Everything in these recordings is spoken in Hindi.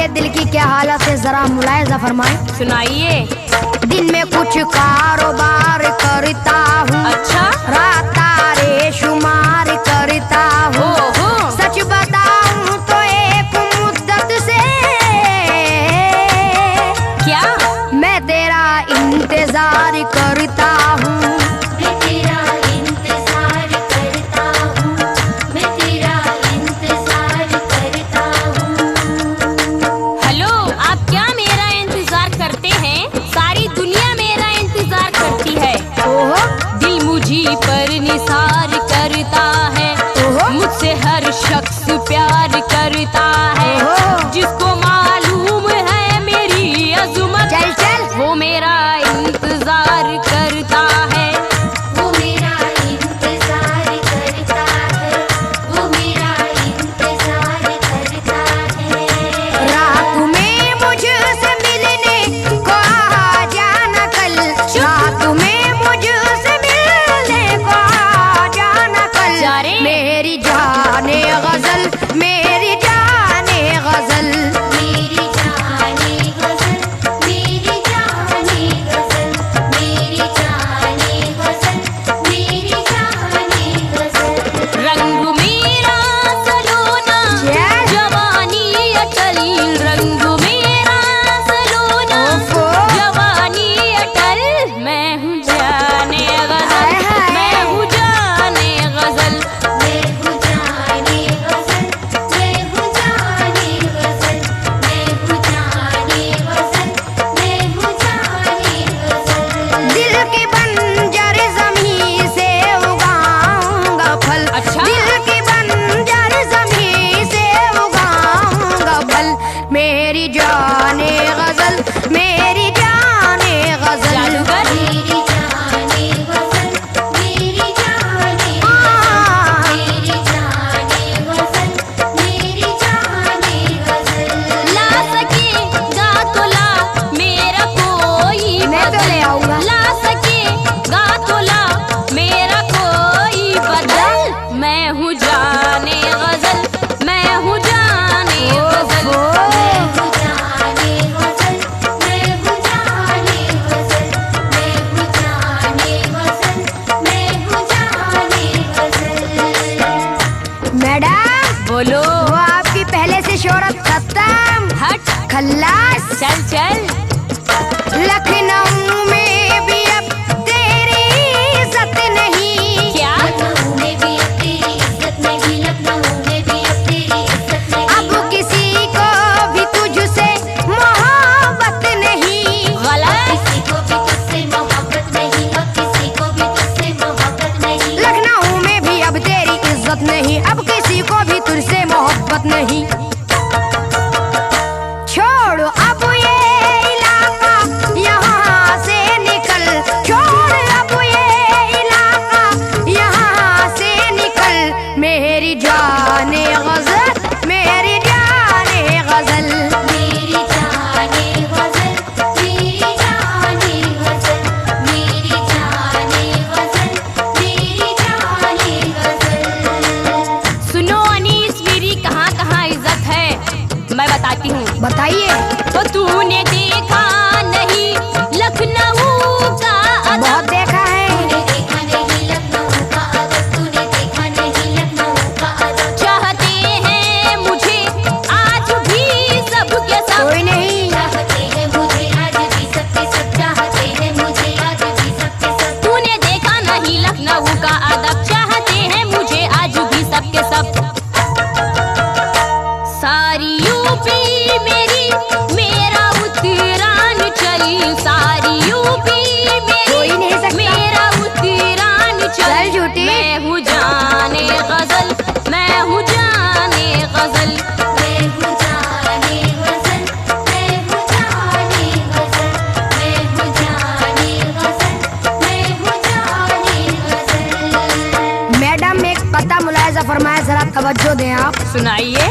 मेरे दिल की क्या हालत है जरा मुलायजा फरमाए। सुनाइए। दिन में कुछ कारोबार करता हूँ, अच्छा। रात तारे शुमार करता हूँ। सच बताऊँ तो एक मुद्दत से क्या मैं तेरा इंतजार करता हूँ। पर निसार करता है, मुझसे हर शख्स प्यार करता है। जिसको मालूम है मेरी अज़मत, चल चल वो मेरा इंतजार करता है। वो मेरा इंतजार करता है, वो मेरा इंतजार करता है। रात में मुझसे मिलने को आ जाना कल, रात में मुझसे मेरी जाने गजल, मेरी जाने गजल, मेरी जाने गजल, मेरी जाने गजल, मेरी जाने गजल, मेरी जाने गजल। रंग मेरा सलोना जवानी अटल, रंग मेरा सलोना जवानी अटल। मैं हूँ जाने गजल, मैं हूँ जाने गजल। मेरी जाने गजल, मेरी जाने गजल, मेरी जाने गजल, मेरी जाने मेरी जाने गजल, मेरी जाने गजल। ला सकेगा तो ला मेरा कोई मैं तो ले आऊंगा। ला सकेगा तो ला मेरा कोई बदल। मैं हूँ जाने गजल, मैं हूँ जाने गजल। बोलो। वो आपकी पहले से शोहरत खत्म, हट खल्लास। चल चल। लखनऊ में भी अब तेरी इज्जत नहीं। क्या लखनऊ में भी अब तेरी इज्जत नहीं, लखनऊ में भी अब तेरी इज्जत नहीं। अब किसी को भी तुझसे मोहब्बत नहीं। गलत। किसी को भी तुझसे मोहब्बत नहीं, अब किसी को भी तुझसे मोहब्बत नहीं। लखनऊ में भी अब तेरी इज्जत नहीं, अब किसी को भी तुझसे मोहब्बत नहीं। छोड़ अब ये इलाका, यहाँ से निकल। छोड़ अब ये इलाका, यहाँ से निकल। मेरी जाने गजल, मेरी जाने गजल, मेरी जाने गजल, मेरी जाने गजल, मेरी जाने गजल, मेरी जाने गजल। सुनो अनीस, मेरी कहाँ कहाँ इज्जत है मैं बताती हूँ। बताइए। तो तूने देखा नहीं लखनऊ का अदब? बहुत देखा है। तूने देखा नहीं लखनऊ का अदब, तूने देखा नहीं लखनऊ का अदब। चाहते हैं मुझे आज भी सबके सब। कोई नहीं। चाहते हैं मुझे आज भी सबके सब, चाहते हैं मुझे आज भी सबके सब। तूने देखा नहीं लखनऊ का अदब, चाहते हैं मुझे आज भी सबके सब। सारी यूपी मेरी, मेरा उत्तरांचल, सारी यूपी कोई नहीं मेरी, सकता। मेरा उत्तरांचल। चल झूठी। मैं हूँ जाने गजल, मैं हूँ जाने गजल। मैं हूँ जाने गजल, मैं हूँ जाने गजल, मैं हूँ जाने गजल, मैं हूँ जाने गजल। मैडम एक पता मुलायजा फरमाए, जरा तवज्जो दें आप। सुनाइए।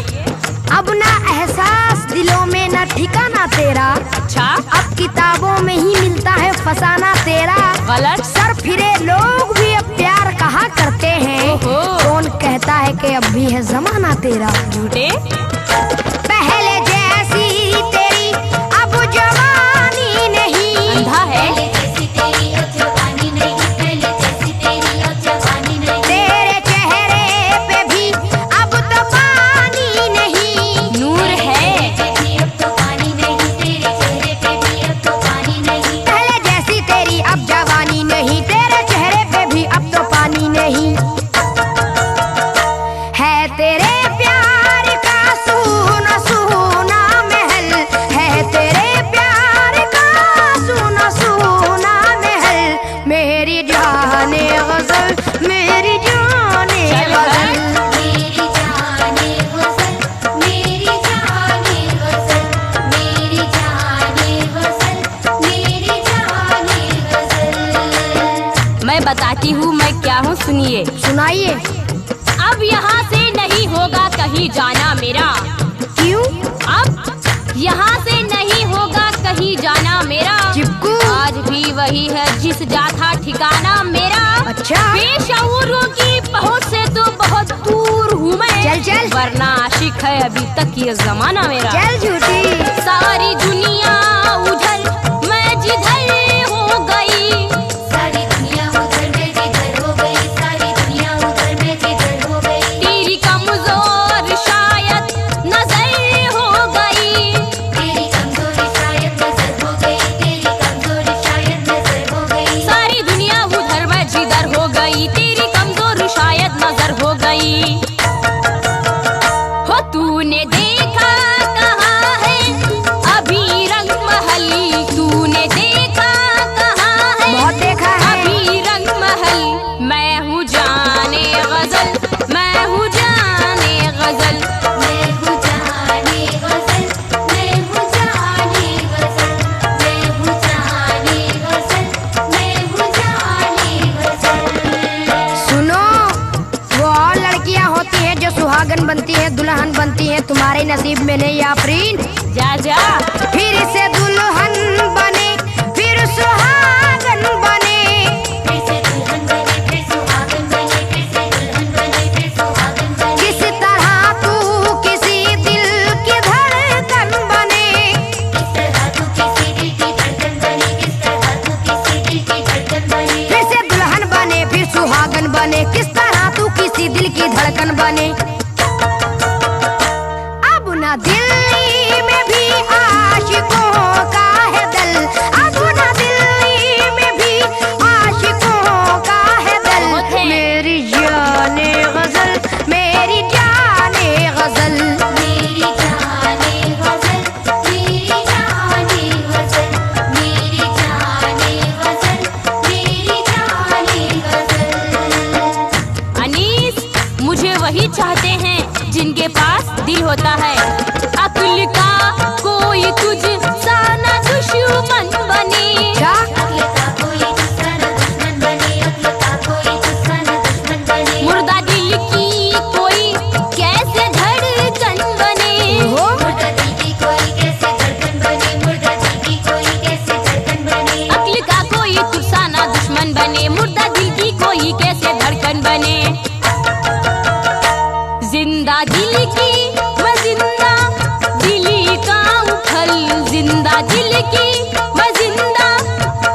अब ना एहसास दिलों में ना ठिकाना तेरा। अच्छा। अब किताबों में ही मिलता है फसाना तेरा। गलत। सर फिरे लोग भी अब प्यार कहा करते हैं। ओहो। कौन कहता है कि अब भी है जमाना तेरा। झूठे। पहले जैसी मैं बताती हूँ मैं क्या हूँ, सुनिए। सुनाइए। अब यहाँ से नहीं होगा कहीं जाना मेरा। क्यों? अब यहाँ से नहीं होगा कहीं जाना मेरा। चिपकू। आज भी वही है जिस जा था ठिकाना मेरा। अच्छा। बेशऊरों की पहुँच से तो बहुत दूर हूँ मैं। चल चल। वरना आशिक है अभी तक ये जमाना मेरा। चल झूठी। सारी दुनिया उधर मैं जिधर हो गई। सारी दुनिया उधर मैं जिधर हो गई, सारी दुनिया उधर मैं जिधर हो गई। तेरी कमजोर शायद नजर हो गई। तेरी कमजोरी शायद नजर हो गई, तेरी कमजोरी शायद नजर हो गई। सारी दुनिया उधर मैं जिधर हो गई, तेरी कमजोर शायद नजर हो गई। हो तूने देखा कहाँ है अभी रंग महल, तूने देखा कहाँ है बहुत देखा है। अभी रंग महल। मैं हूँ जाने गजल, मैं हूँ जाने गजल। मैं हूँ जाने गजल, मैं हूँ जाने गजल, मैं हूँ जाने गजल, मैं हूँ जाने गजल। सुनो, वो और लड़कियां होती हैं जो सुहागन बनती हैं, दुल्हन बनती हैं, तुम्हारे नसीब में नहीं आफरीन। जा जा। फिर से दुल्हन बने, फिर सुहागन बने। फिर से दुल्हन बने, फिर सुहागन बने, फिर से दुल्हन बने, फिर सुहागन बने। किस तरह तू किसी दिल की धड़कन बने। किस तरह तू किसी दिल की धड़कन बनी, किस तरह तू किसी दिल की धड़कन बनी। फिर से दुल्हन बने, फिर सुहागन बने, किस तरह तू किसी दिल की धड़कन बने। अब ना दिल्ली में भी आशिकों का है दल, अब ना दिल्ली में भी आशिकों का है दल। बहुत है। मेरी जाने गजल, मेरी जाने गजल। मेरी जाने गजल, मेरी जाने गजल, मेरी जाने गजल, मेरी जाने गजल। अनीस, मुझे वही चाहते हैं जिनके पास दिल होता है। अक्ल का कोई तुझ सा न दुश्मन बने। क्या? अक्ल का कोई दूसरा न दुश्मन बने, अक्ल का कोई दूसरा न दुश्मन बने। मुर्दा दिल की कोई कैसे धड़कन बने। हो मुर्दा दिल की कोई कैसे धड़कन बने, मुर्दा दिल की कोई कैसे धड़कन बने। अक्ल का कोई तुझ सा न दुश्मन बने, मुर्दा दिल की कोई कैसे धड़कन बने। जिंदा दिल की मैं जिंदा दिली का हूँ फल, जिंदा दिल की मैं जिंदा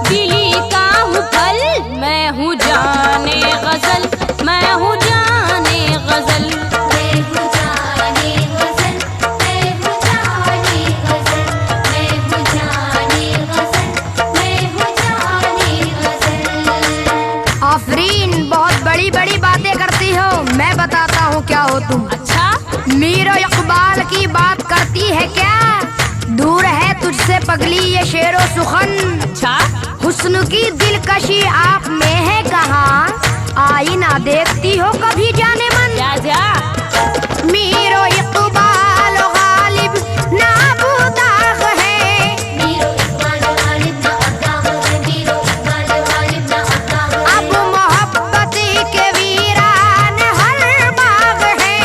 दिली का हूँ फल। मैं हूँ जाने गजल, मैं हूँ जाने गजल। मैं हूँ जाने गजल, मैं हूँ जाने गजल, मैं हूँ जाने गजल, मैं हूँ जाने गजल। आफरीन, बहुत बड़ी बड़ी बातें करती हो। मैं बताता हूँ क्या हो तुम। अच्छा। मीर इकबाल की बात करती है क्या? दूर है तुझसे पगली ये शेरो सुखन। अच्छा। हुस्न की दिलकशी आप में है कहाँ? आईना देखती हो कभी जाने मन? जा जा। मीरो इकबाल गालिब ना बुदाग है। मीरो इकबाल गालिब ना अब्दाग है, मीरो इकबाल गालिब ना अब्दाग है। अब मोहब्बत के वीरान हर बाग है।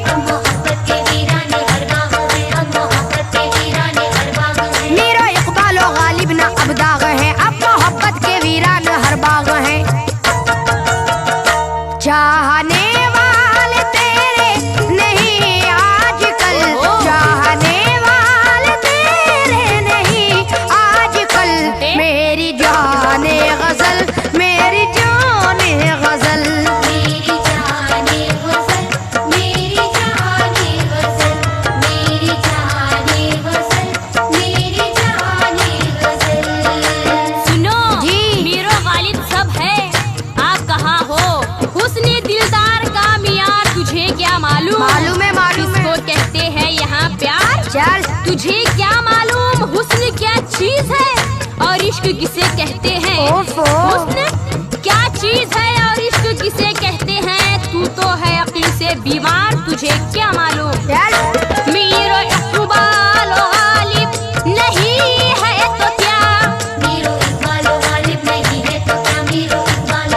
अब मोहब्बत के वीराने हर बाग है, अब मोहब्बत के वीराने हर बाग है। मीरो इकबाल गालिब ना अब्दाग है, अब मोहब्बत के वीरान हर बाग है। चाहने वाले तेरे नहीं आजकल, चाहने वाले तेरे नहीं आजकल। मेरी जाने गजल, मेरी जाने गजल। मेरी जाने गजल, मेरी जाने गजल, मेरी जाने गजल, मेरी जाने गजल। सुनो जी। मीरो गालिब सब है, आप कहाँ हो? हुस्न दिलदार का मियार तुझे क्या मालूम? मालूम है, मालूम है। किसको कहते हैं यहाँ प्यार? चल तुझे क्या मालूम हुस्न क्या चीज है और इश्क किसे कहते हैं? ओफो। हुस्न क्या चीज है और इश्क किसे कहते हैं? तू तो है अक्ल से बीमार, तुझे क्या मालूम? चल। मीरो इकबाल गालिब नहीं है तो क्या? मीरो इकबाल गालिब नहीं है तो क्या, मीरो इकबाल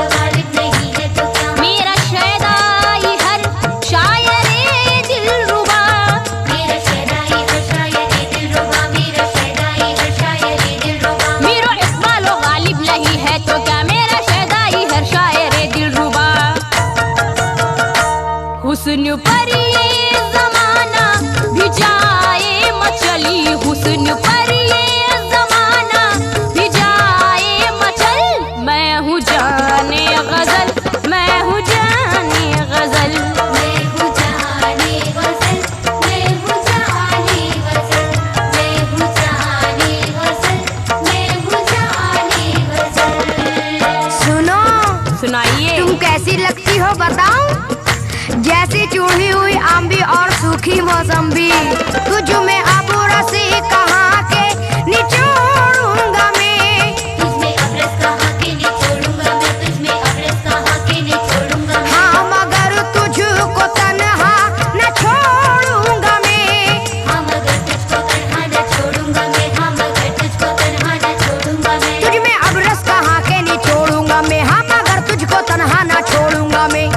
सूखी मौसम्बी, तुझ में अब रस कहाँ के निचोड़ूंगा मैं। तुझ में अब रस कहाँ के निचोड़ूंगा मैं, तुझ में अब रस कहाँ के निचोड़ूंगा मैं। हाँ मगर तुझको तन्हा न छोड़ूंगा मैं। हाँ मगर तुझको तन्हा न छोड़ूंगा मैं, हाँ मगर तुझको तन्हा न छोड़ूंगा मैं। तुझ में अब रस कहाँ के निचोड़ूंगा मैं, हाँ मगर तुझको तन्हा न छोड़ूंगा मैं।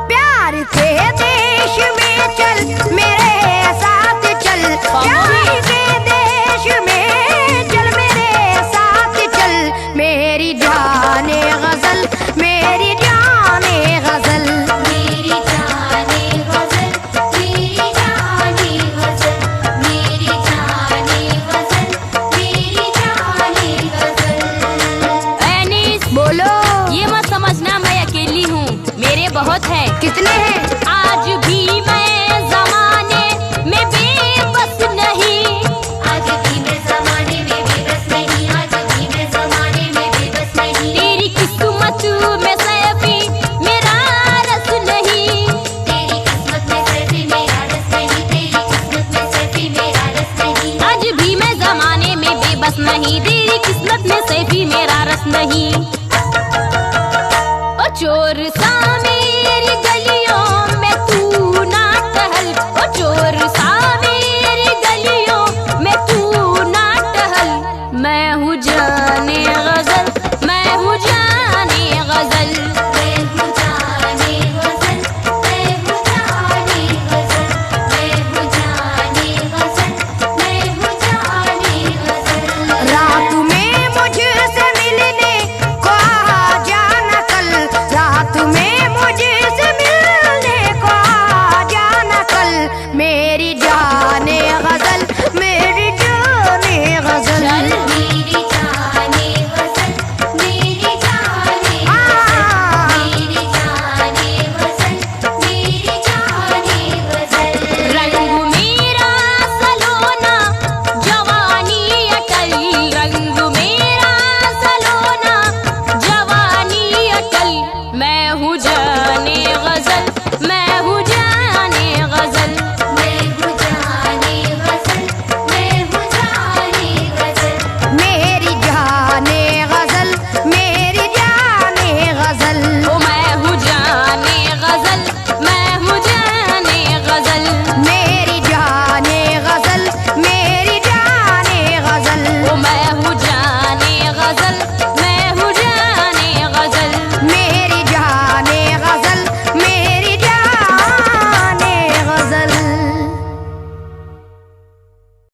प्यार के देश में चल मेरे साथ चल, प्यार के देश में चल मेरे साथ चल, मेरी जाने गजल, मेरी जाने गजल। मेरी जाने गजल, मेरी जाने गजल, मेरी जाने गजल, मेरी जाने गजल। एनिस, बोलो। ये मत समझना मैं अकेली हूँ, मेरे बहुत है। कितने हैं? आज भी मैं जमाने में बेबस नहीं। आज भी मैं ज़माने में बेबस नहीं, आज भी मैं ज़माने में बेबस नहीं। तेरी किस्मत में सैफी मेरा रस नहीं। तेरी किस्मत में सैफी मेरा रस नहीं, तेरी किस्मत में सैफी मेरा रस नहीं। आज भी मैं जमाने में बेबस नहीं, तेरी किस्मत में सैफी मेरा रस नहीं। ओ चोर सा मेरी गलियों में तू ना टहल, ओ चोर सा मेरी गलियों में तू ना टहल। मैं हूँ